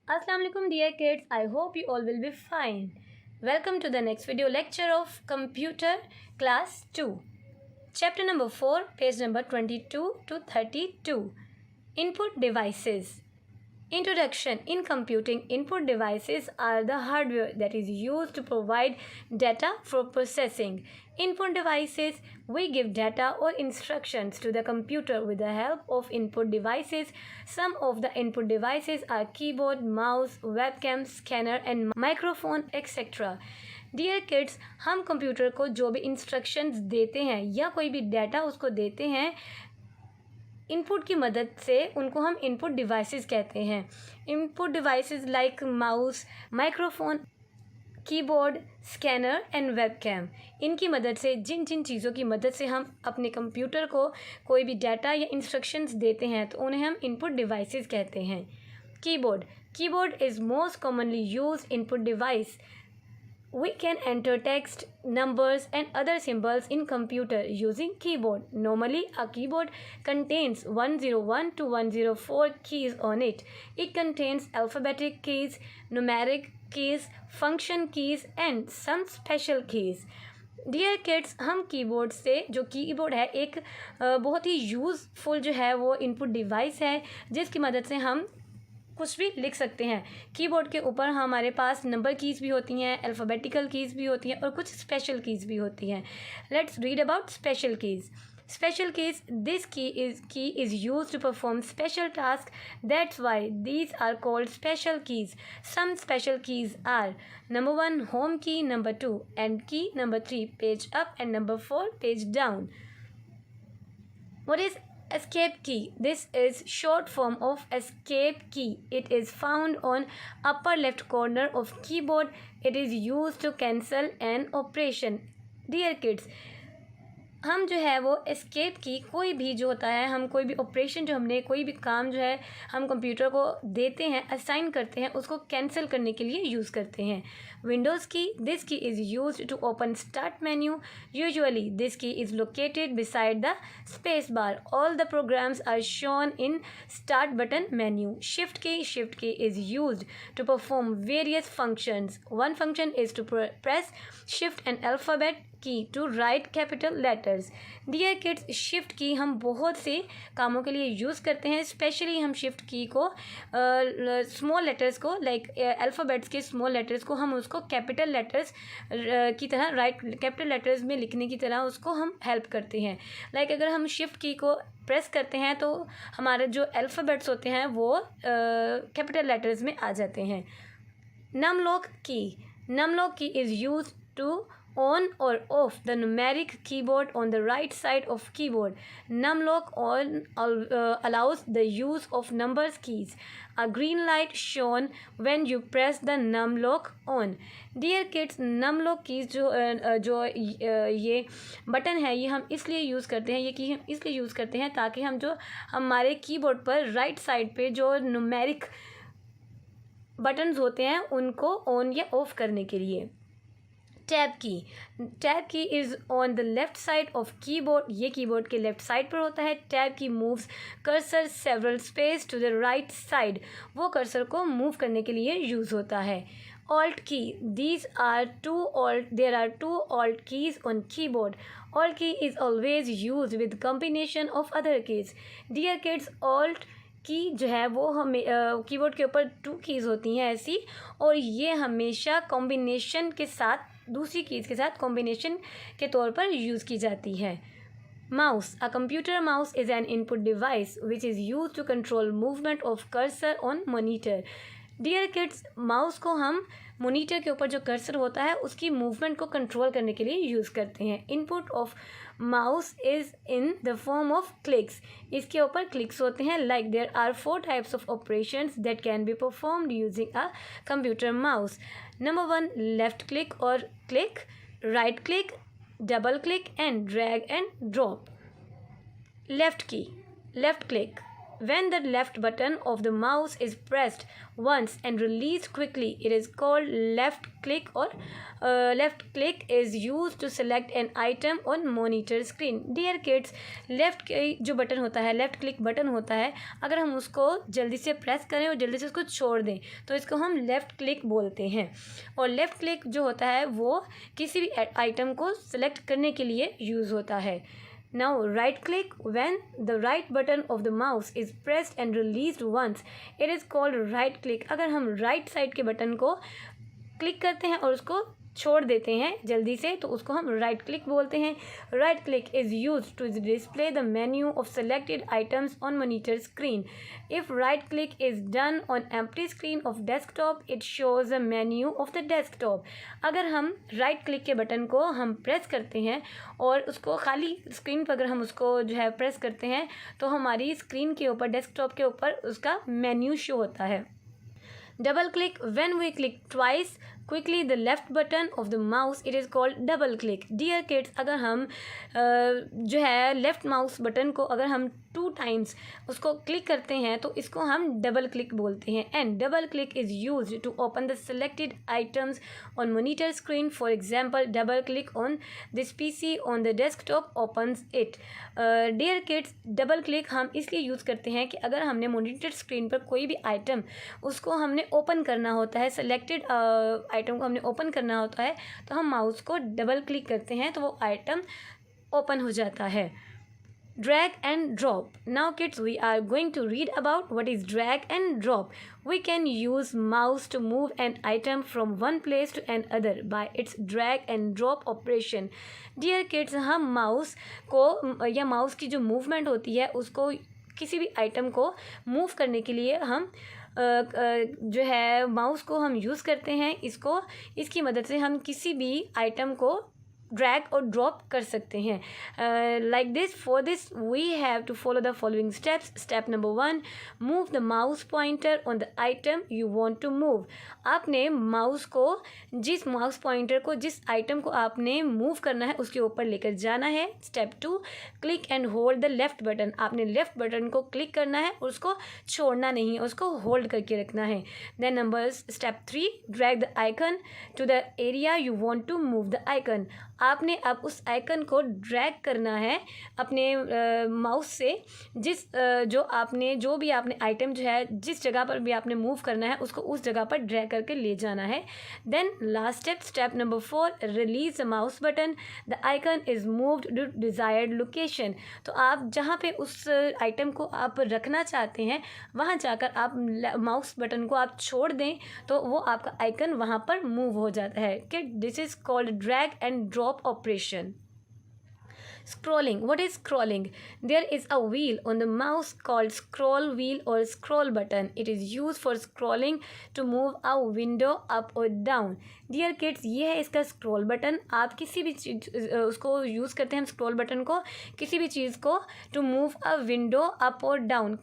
Assalamu alaikum dear kids, I hope you all will be fine. Welcome to the next video lecture of Computer Class 2. Chapter number 4, page number 22 to 32. Input devices. Introduction. In computing, input devices are the hardware that is used to provide data for processing. Input devices, we give data or instructions to the computer with the help of input devices. Some of the input devices are keyboard, mouse, webcam, scanner and microphone, etc. Dear kids, हम computer को जो भी instructions देते हैं या कोई भी data उसको देते हैं इनपुट की मदद से, उनको हम इनपुट डिवाइसेस कहते हैं. Input devices like mouse, microphone, keyboard, scanner and webcam. इनकी मदद से, जिन जिन चीज़ों की मदद से हम अपने कंप्यूटर को कोई भी डाटा या इंस्ट्रक्शंस देते हैं तो उन्हें हम इनपुट डिवाइसेस कहते हैं. Keyboard. Keyboard is most commonly used input device. We can enter text, numbers and other symbols in computer using keyboard. Normally, a keyboard contains 101 to 104 keys on it. It contains alphabetic keys, numeric keys, function keys and some special keys. Dear kids, हम keyboard से, जो keyboard है एक बहुत ही useful जो है वो input device है जिसकी मदद से हम कुछ भी लिख सकते हैं. कीबोर्ड के ऊपर हमारे पास नंबर कीज़ भी होती हैं, अल्फ़ाबेटिकल कीज़ भी होती हैं और कुछ स्पेशल कीज़ भी होती हैं. Let's read about special keys. Special keys. This key is used to perform special tasks. That's why these are called special keys. Some special keys are number 1 home key, number 2 end key, number 3 page up and number 4 page down. What is escape key? This is short form of escape key. It is found on upper left corner of keyboard. It is used to cancel an operation. Dear kids, हम जो है वो escape की, कोई भी जो होता है, हम कोई भी ऑपरेशन, जो हमने कोई भी काम जो है हम कंप्यूटर को देते हैं, असाइन करते हैं, उसको कैंसिल करने के लिए यूज़ करते हैं. Windows key. This key is used to open start menu. Usually this key is located beside the space bar. All the programs are shown in start button menu. Shift key is used to perform various functions. One function is to press shift and alphabet key to write capital letters. Dear kids, shift key हम बहुत से कामों के लिए use करते हैं. Specially हम shift की को स्मॉल लेटर्स को, लाइक अल्फ़ाबेट्स के स्मॉल लेटर्स को, हम उसको कैपिटल लेटर्स की तरह, राइट कैपिटल लेटर्स में लिखने की तरह उसको हम हेल्प करते हैं. लाइक अगर हम शिफ्ट की को प्रेस करते हैं तो हमारे जो अल्फ़ाबेट्स होते हैं वो कैपिटल लेटर्स में आ जाते हैं. Num Lock key. Num lock key is use to on or off the numeric keyboard on the right side of keyboard. Numlock on allows the use of numbers keys. A green light shown when you press the numlock on. Dear kids, numlock keys जो ये button है ये हम इसलिए use करते हैं, ये की हम इसलिए यूज़ करते हैं ताकि हम जो हमारे कीबोर्ड पर राइट साइड पे जो नुमेरिक बटन्स होते हैं उनको ऑन या ऑफ करने के लिए. Tab key. Tab key is on the left side of keyboard. ये कीबोर्ड के लेफ़्ट साइड पर होता है. Tab key moves cursor several space to the right side. वो कर्सर को मूव करने के लिए यूज़ होता है. Alt key. There are two Alt keys on keyboard. Alt key is always use with combination of other keys. Dear kids, Alt key जो है वो हमें कीबोर्ड के ऊपर 2 कीज़ होती हैं ऐसी, और ये हमेशा कॉम्बिनेशन के साथ, दूसरी कीज़ के साथ कॉम्बिनेशन के तौर पर यूज़ की जाती है. Mouse. A computer mouse is an input device which is use to control movement of cursor on monitor. Dear kids, mouse को हम मॉनिटर के ऊपर जो कर्सर होता है उसकी मूवमेंट को कंट्रोल करने के लिए यूज़ करते हैं. Input of mouse is in the form of clicks. इसके ऊपर क्लिक्स होते हैं. Like there are 4 types of operations that can be performed using a computer mouse. Number 1 left click or click, right click, double click and drag and drop. Left key. Left click. When the left button of the mouse is pressed once and released quickly, it is called left click, or left click is used to select an item on monitor screen. Dear kids, left जो button होता है, left click button होता है, अगर हम उसको जल्दी से प्रेस करें और जल्दी से उसको छोड़ दें तो इसको हम लेफ़्ट क्लिक बोलते हैं. और लेफ़्ट क्लिक जो होता है वो किसी भी आइटम को सेलेक्ट करने के लिए यूज़ होता है. Now right click, when the right button of the mouse is pressed and released once, it is called right click. अगर हम राइट साइड के बटन को क्लिक करते हैं और उसको छोड़ देते हैं जल्दी से तो उसको हम राइट क्लिक बोलते हैं. Right click is use to display the menu of selected items on monitor screen. If right click is done on empty screen of desktop, it shows the menu of the desktop. अगर हम right click के button को हम press करते हैं और उसको खाली स्क्रीन पर अगर हम उसको जो है प्रेस करते हैं तो हमारी स्क्रीन के ऊपर, डेस्कटॉप के ऊपर उसका मेन्यू शो होता है. Double click, when we click twice quickly the left button of the mouse, it is called double click. Dear kids, अगर हम जो है लेफ़्ट माउस बटन को अगर हम 2 times उसको क्लिक करते हैं तो इसको हम डबल क्लिक बोलते हैं. And double click is use to open the selected items on monitor screen. For example, double click on this PC on the desktop opens it. Dear kids, double click हम इसलिए use करते हैं कि अगर हमने monitor screen पर कोई भी आइटम उसको हमने ओपन करना होता है, सेलेक्टेड आइटम को हमने ओपन करना होता है तो हम माउस को डबल क्लिक करते हैं तो वो आइटम ओपन हो जाता है. Drag and drop. Now kids, we are going to read about what is drag and drop. We can use mouse to move an item from one place to another by its drag and drop operation. Dear kids, हम mouse को या mouse की जो movement होती है उसको किसी भी आइटम को मूव करने के लिए हम जो है माउस को हम यूज़ करते हैं. इसकी मदद से हम किसी भी आइटम को ड्रैग और ड्रॉप कर सकते हैं. Like this. For this we have to follow the following steps. Step number 1, move the mouse pointer on the item you want to move. आपने माउस को जिस माउस पॉइंटर को जिस आइटम को आपने मूव करना है उसके ऊपर लेकर जाना है. Step 2, click and hold the left button. आपने लेफ्ट बटन को क्लिक करना है और उसको छोड़ना नहीं है, उसको होल्ड करके रखना है. Then step 3, drag the icon to the area you want to move the icon. आपने अब उस आइकन को ड्रैग करना है अपने माउस से जो भी आपने आइटम जो है जिस जगह पर भी आपने मूव करना है उसको उस जगह पर ड्रैग करके ले जाना है. Then last step number 4, release the mouse button. The icon is moved to desired location. तो आप जहाँ पे उस आइटम को आप रखना चाहते हैं वहाँ जाकर आप माउस बटन को आप छोड़ दें तो वो आपका आइकन वहाँ पर मूव हो जाता है. कि this is called drag and drop operation. Scrolling. What is scrolling? There is a wheel on the mouse called scroll wheel or scroll button. It is used for scrolling to move a window up or down. Dear kids, ये है इसका scroll button. आप किसी भी चीज़ उसको use करते हैं, हम स्क्रॉल बटन को किसी भी चीज़ को to move a window up और डाउन,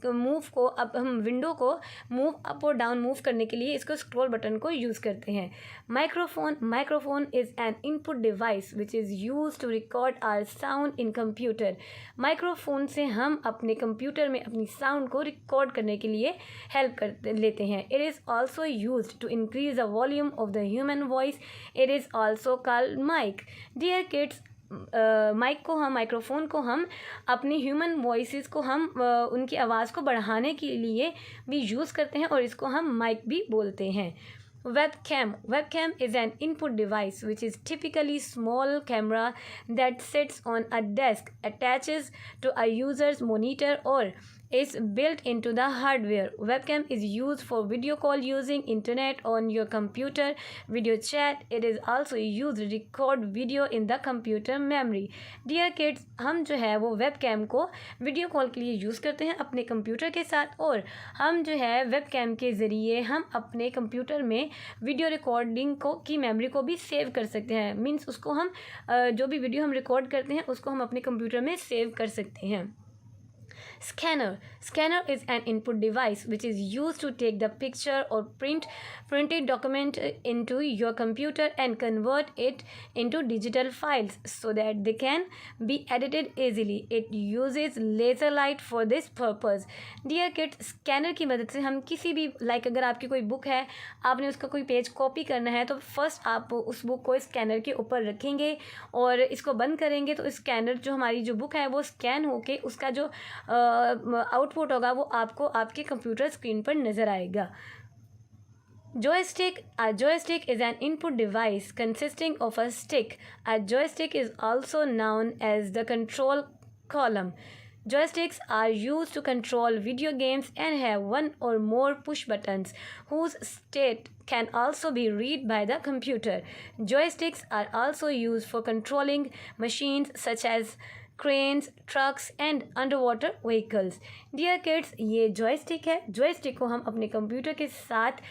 हम विंडो को मूव अप और डाउन मूव करने के लिए इसको स्क्रॉल बटन को यूज़ करते हैं. Microphone is an input device which is use to record our sound in computer. Microphone से हम अपने कंप्यूटर में अपनी साउंड को रिकॉर्ड करने के लिए हेल्प कर लेते हैं. It is also use to increase the volume of the human voice. It is also called mic. Dear kids, microphone को हम अपनी ह्यूमन वॉइसेस को हम उनकी आवाज़ को बढ़ाने के लिए भी यूज़ करते हैं और इसको हम माइक भी बोलते हैं. Webcam is an input device which is typically small camera that sits on a desk, attaches to a user's monitor or is built into the hardware. Webcam is used for video call using internet on your computer, video chat. It is also used to record video in the computer memory. Dear kids, हम जो है वो webcam को video call के लिए use करते हैं अपने कंप्यूटर के साथ और हम जो है webcam के ज़रिए हम अपने कंप्यूटर में वीडियो रिकॉर्डिंग की मेमोरी को भी सेव कर सकते हैं. मीन्स उसको हम जो भी वीडियो हम रिकॉर्ड करते हैं उसको हम अपने कंप्यूटर में सेव कर सकते हैं. Scanner is an input device which is used to take the picture or printed document into your computer and convert it into digital files so that they can be edited easily. It uses laser light for this purpose. Dear kids, scanner की मदद से हम किसी भी अगर आपकी कोई book है, आपने उसका कोई पेज कॉपी करना है, तो फर्स्ट आप उस बुक को स्कैनर के ऊपर रखेंगे और इसको बंद करेंगे तो स्कैनर जो हमारी जो बुक है वो स्कैन होके उसका जो आउटपुट होगा वो आपको आपके कंप्यूटर स्क्रीन पर नज़र आएगा. Joystick. A joystick is an input device consisting of a stick. A joystick is also known as the control column. Joysticks are used to control video games and have one or more push buttons whose state can also be read by the computer. Joysticks are also used for controlling machines such as cranes, trucks and under water vehicles. Dear kids, ये joystick है. Joystick को हम अपने computer के साथ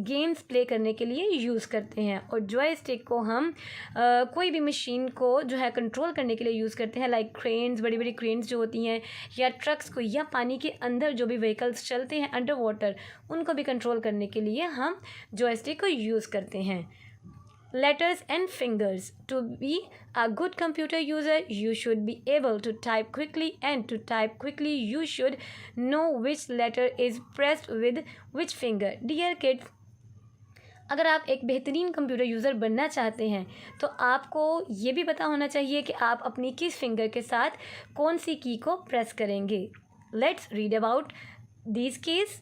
games play करने के लिए यूज़ करते हैं और जॉयस्टिक को हम कोई भी मशीन को जो है कंट्रोल करने के लिए यूज़ करते हैं, लाइक क्रेन्स, बड़ी बड़ी क्रेन्स जो होती हैं, या ट्रक्स को, या पानी के अंदर जो भी व्हीकल्स चलते हैं अंडर वाटर, उनको भी कंट्रोल करने के लिए हम जॉयस्टिक को यूज़ करते हैं. Letters and fingers. To be a good computer user, you should be able to type quickly, and to type quickly, you should know which letter is pressed with which finger. Dear kids, अगर आप एक बेहतरीन computer user बनना चाहते हैं तो आपको ये भी पता होना चाहिए कि आप अपनी किस फिंगर के साथ कौन सी की को प्रेस करेंगे. Let's read about these keys.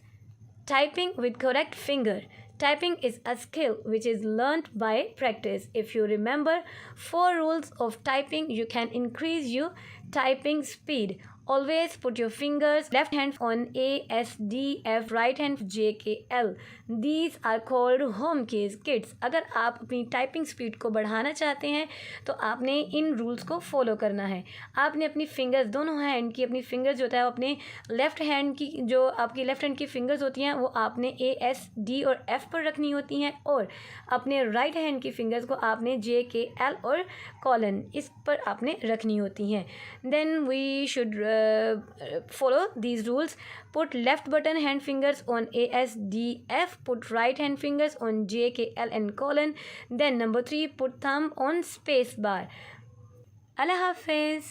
Typing with correct finger. Typing is a skill which is learnt by practice. If you remember 4 rules of typing, you can increase your typing speed. Always put your fingers left hand on A, S, D, F, right hand J, K, L. These are called home keys. Kids, अगर आप अपनी typing speed को बढ़ाना चाहते हैं तो आपने इन rules को फॉलो करना है. आपने अपनी फिंगर्स, दोनों हैंड की अपनी फिंगर्स जो होता है वो अपने लेफ़्ट हैंड की, जो आपकी लेफ़्ट हैंड की फिंगर्स होती हैं वो आपने A, S, D और F पर रखनी होती हैं, और अपने राइट हैंड की फिंगर्स को आपने J, K, L और कॉलन इस पर आपने रखनी होती हैं. Then we should follow these rules. Put left button hand fingers on A, S, D, F. Put right hand fingers on J, K, L and colon. Then number 3, put thumb on space bar. Allah Hafiz.